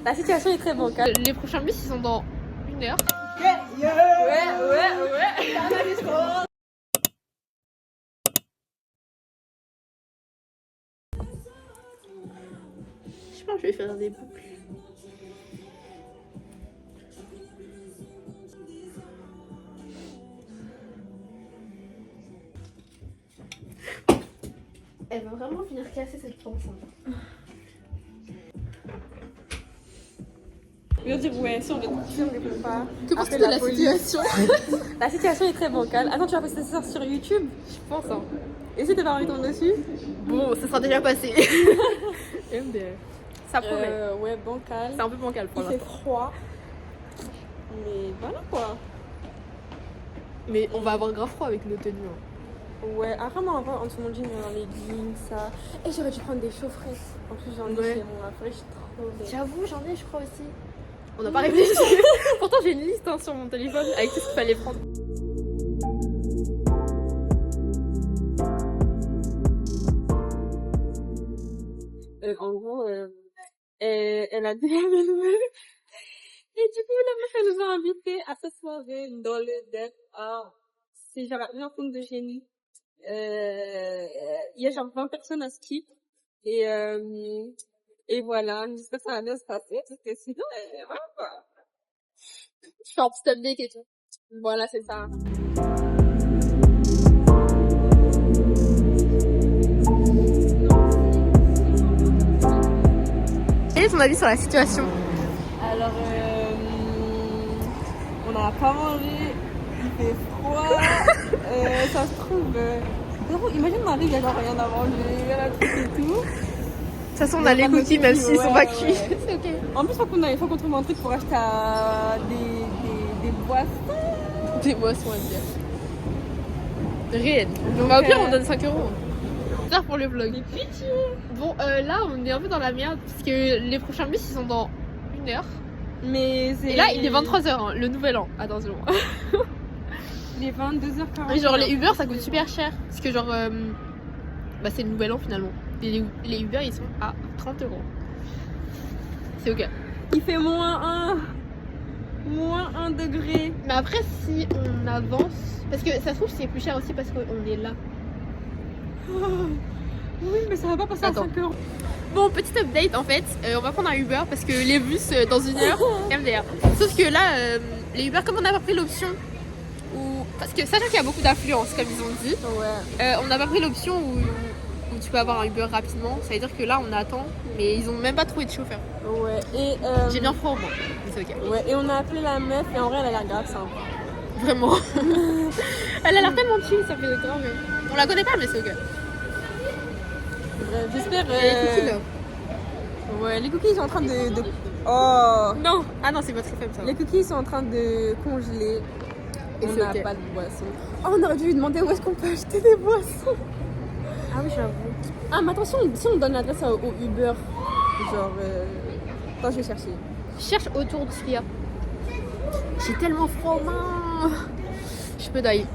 La situation est très bancale. Les prochains bus, ils sont dans 1 heure. Ouais. Je pense que je vais faire des boucles. Elle va vraiment finir casser cette planche. Je veux dire, ouais, si on répond pas. Que penses-tu de la situation? La situation est très bancale. Attends, tu vas poster ça sur YouTube? Je pense, hein. Et si tes parents tombent dessus? Bon, ça sera déjà passé. MDR. Ça promet. Ouais, bancal. C'est un peu bancal pour Il fait l'instant. froid. Mais voilà quoi. Mais on va avoir grave froid avec nos tenues. Hein. Ouais, apparemment avant, en dessous de mon jean, dans les jeans, ça. Et j'aurais dû prendre des chaufferettes. En plus, j'en ai Ouais. chez moi. Après, je suis trop bête. J'avoue, j'en ai, je crois aussi. On n'a pas réfléchi. Pourtant, j'ai une liste hein, sur mon téléphone avec tout ce qu'il fallait prendre. En gros, elle a dit la nouvelle. Et du coup, la meuf, elle nous a invités à ce soirée dans le Death Art. C'est genre un film de génie. Il y a genre 20 personnes à skip. Et voilà, j'espère que ça va bien se passer. Parce que sinon, voilà quoi. Je fais un petit update et tout. Voilà, c'est ça. Quel est ton avis sur la situation? Alors, on n'a pas mangé, il fait froid, ça se trouve... Gros, imagine on arrive, il y a genre rien à manger, il y a la truc et tout. De toute façon, on a les cookies même s'ils sont pas cuits. C'est ok. En plus, faut qu'on trouve un truc pour acheter des boissons. Des boissons à dire. Réel. Bah, au pire, on donne 5 €. C'est ça pour le vlog. Des pitié. Bon, là, on est un peu dans la merde parce que les prochains bus, ils sont dans 1 heure. Mais c'est... Et là, il est 23h, hein, le nouvel an. Attention. Il est 22h40. Et genre, les Uber, ça coûte super cher. Parce que, genre, bah, c'est le nouvel an finalement. Et les Uber, ils sont à 30 €. C'est ok. Il fait -1 degré. Mais après, si on avance. Parce que ça se trouve, c'est plus cher aussi parce qu'on est là. Oui, mais ça va pas passer Attends. à 5 €. Bon, petit update en fait, on va prendre un Uber parce que les bus dans 1 heure, MDR. Sauf que là, les Uber, comme on n'a pas pris l'option, parce que sachant qu'il y a beaucoup d'affluence, comme ils ont dit, on n'a pas pris l'option où tu peux avoir un Uber rapidement. Ça veut dire que là, on attend, mais ils ont même pas trouvé de chauffeur. Ouais, et... J'ai bien froid au moins, mais c'est ok. Ouais, et on a appelé la meuf et en vrai, elle a l'air grave sympa. Vraiment. Elle a l'air tellement chill, ça fait grave. Mais... On la connaît pas, mais c'est ok. Bref, j'espère... Et les cookies là. Ouais, les cookies ils sont en train de... Oh. Non. Ah non, c'est votre femme ça. Les cookies sont en train de congeler. Et On c'est n'a ok. pas de boisson. Oh, on aurait dû lui demander où est-ce qu'on peut acheter des boissons. Ah oui, j'avoue. Ah, mais attention, si on donne l'adresse au Uber, genre... Attends, je vais chercher. Cherche autour de ce qu'il y a. J'ai tellement froid aux mains. Je peux die.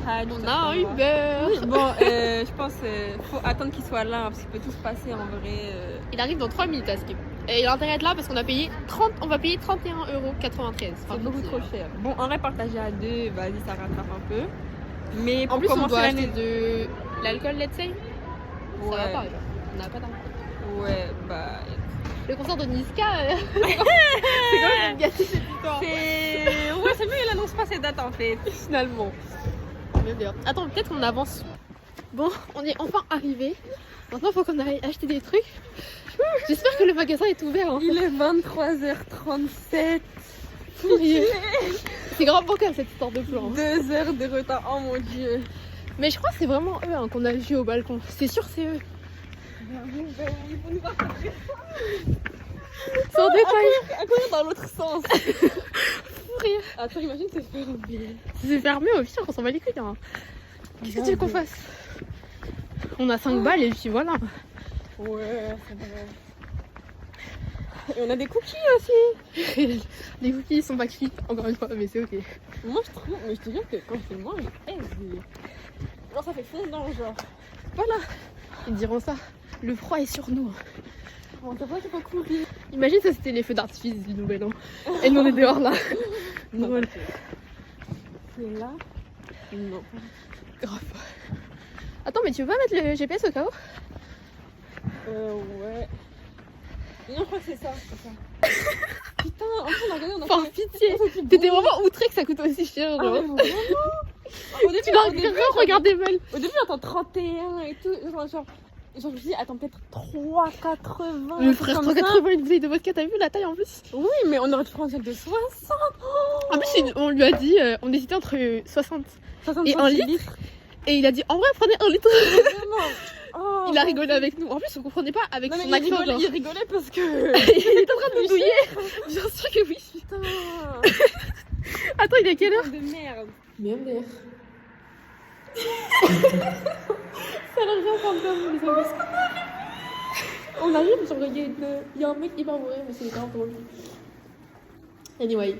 On a un Uber. Oui, bon, je pense faut attendre qu'il soit là, hein, parce qu'il peut tout se passer en vrai. Il arrive dans 3 minutes à skip. Et il a intérêt à être là parce qu'on a payé 30, on va payer 31,93 €. C'est beaucoup trop cher. Bon, en vrai, partager à deux, vas-y, ça rattrape un peu. Mais pour En plus, on commencer doit acheter l'année... de l'alcool, let's say. Ça va pas, genre. On n'a pas d'argent. Ouais, bah... Le concert de Niska, c'est quand même gâté cette histoire. Ouais, c'est mieux, il annonce pas ses dates en fait. Finalement. Mais bien. Attends, peut-être qu'on avance. Bon, on est enfin arrivé. Maintenant, il faut qu'on aille acheter des trucs. J'espère que le magasin est ouvert. Hein. Il est 23h37. C'est grave bancal cette histoire de plan. 2 heures de retard, oh mon dieu. Mais je crois que c'est vraiment eux hein, qu'on a vu au balcon. C'est sûr, c'est eux. Ben oui, il faut nous rattraper. Sans détail. À courir dans l'autre sens. Pour rire. Attends, imagine c'est fermé. Si c'est fermé, au pire, on s'en bat les couilles. Hein. Qu'est-ce que tu veux qu'on fasse? On a 5 balles et puis voilà. Ouais, c'est vrai. Et on a des cookies aussi. Les cookies ils sont pas cuits, encore une fois, mais c'est ok. Moi je trouve, mais je te jure que quand je les mange, genre ça fait fondant genre. Voilà. Ils diront ça. Le froid est sur nous. Bon, t'as pas qu'il faut courir. Imagine ça c'était les feux d'artifice du nouvel an. Et nous on est dehors là. Drôle. C'est là. Non. Grave. Attends mais tu veux pas mettre le GPS au cas où? Ouais. Non, je crois que c'est ça. Putain, en fait, on a regardé, on a Par fait... pitié. T'étais vraiment outré que ça coûte aussi cher, Ah, genre. mais vraiment. Au début, Tu l'as regardé mal. Au début, j'entends 31 et tout. Genre, je me suis dit, attends, peut-être 3,80. Le frère, comme 380 une bouteille de vodka, t'as vu la taille en plus? ça. Oui, mais on aurait dû prendre celle de 60. En plus, on lui a dit, on hésitait entre 60 et 1 litre. Et il a dit, en vrai, prenez 1 litre. Vraiment. Oh, Il a rigolé avec nous. En plus, on comprenait pas avec son accent. Il rigolait parce que. Il est en train de nous douiller. Bien sûr que oui. Putain. Attends, il est quelle heure? De merde. Mais MDR. Ça a l'air bien comme ça, les amis. On arrive, genre, il y a un mec qui va mourir, mais c'est grave drôle. Anyway.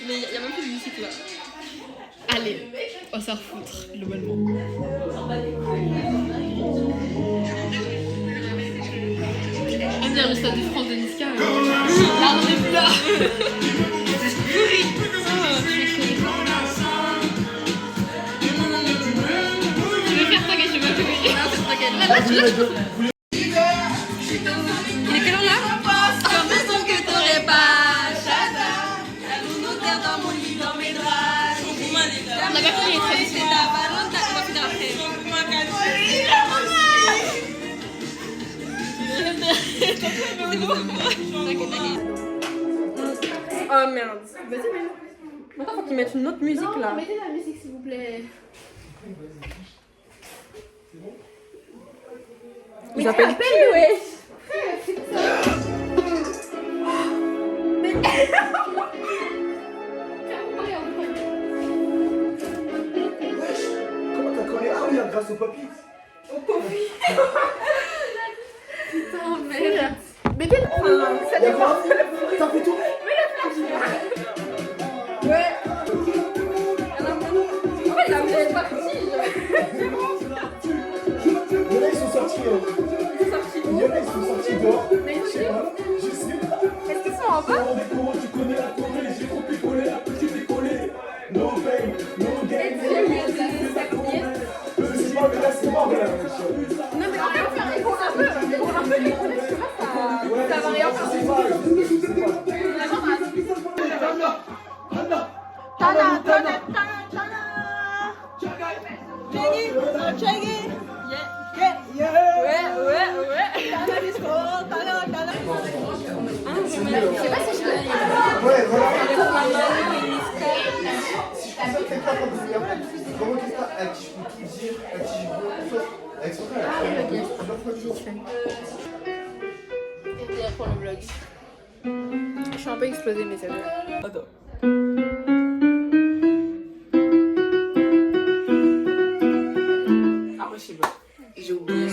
Mais il y a même plus de musique là. Allez, on va s'en refoutre, globalement. On dirait le stade de France de Niska. Là, on est plus là. Je vais faire ta gueule, je vais faire ta gueule. Il est quelle heure là? Comme un son que t'aurais pas. Chata. La nounou terre dans mon lit, dans mes draps. La gâterie est très C'est ta ballon, t'as pas fini après. Oh merde. Vas-y, mais. Maintenant, faut qu'ils mettent une autre musique là. Mettez la musique, s'il vous plaît. Ils s'appellent plus, ouais. Comment t'as collé? Ah oui, grâce au papy. Putain, merde. Mettez le ça Y'a quoi? T'as fait tout? Ouais. En fait, la musique est partie. Il y en a, ils sont sortis. Il y en a, ils sont sortis dehors. Je sais pas. Est-ce qu'ils sont en bas? Comment tu connais la Corée? J'ai trop picolé, la petite décollée. No pain, no gain. Je sais pas, mais là, c'est mort, là. Non, mais en fait, on peut l'écouter, parce que là, ça va rien faire. Je sais pas. Ouais, voilà. Si je pense à quelqu'un comme ça, comment quelqu'un à qui je peux tout dire, à qui je veux tout faire, avec son frère, pour le vlog. Je suis un peu explosée, mais c'est vrai. Attends. Après, je sais pas. J'ai oublié.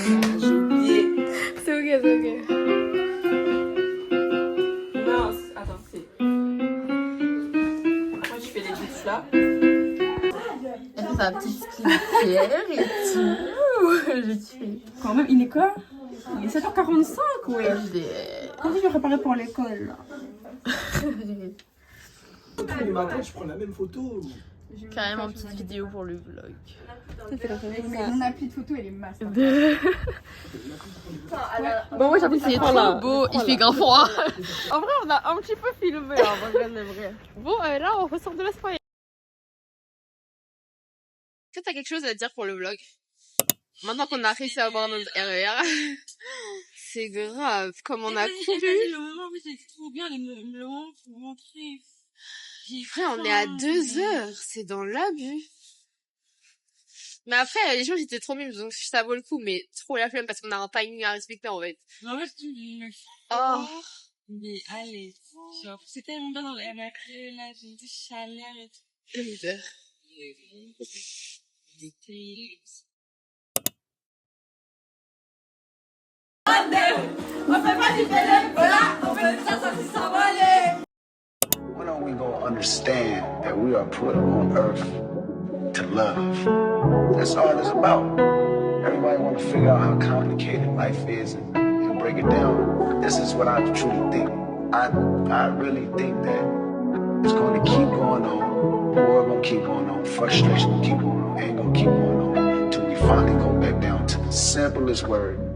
C'est ok, c'est ok. Non, attends, c'est. Après, tu fais les gifs là. Elle fait sa petite skincare et tout. J'ai tué. Quand même, il est quoi? Il est 7h45, ouais. Quand je vais préparer pour l'école là? Tous les matins, je prends la même photo. Carrément petite vidéo pour le vlog. Mon appli de photo, elle est masse. Bon, moi j'habite C'est trop beau, il fait grand froid. En vrai, on a un petit peu filmé, en vrai, c'est vrai. Bon, là, on ressort de la soirée. Est-ce que t'as quelque chose à dire pour le vlog? Maintenant qu'on a réussi à avoir notre RER, c'est grave, comme on a couru. Le moment où c'est trop bien, le moment pour montrer. Frère, on est à 2 heures, c'est dans l'abus. Mais après, les gens étaient trop mimes, donc ça vaut le coup, mais trop la flemme parce qu'on a un timing à respecter en fait. En fait, tu le Oh. Mais allez, genre, c'est tellement bien dans le RRE, là, j'ai du chaleur et tout. L'hiver. Des When are we gonna understand that we are put on earth to love? That's all it's about. Everybody want to figure out how complicated life is and break it down. This is what I truly think. I really think that it's going to keep going on. War going to keep going on. Frustration going to keep going on. Anger going to keep going on. Until we finally go back down to the simplest word.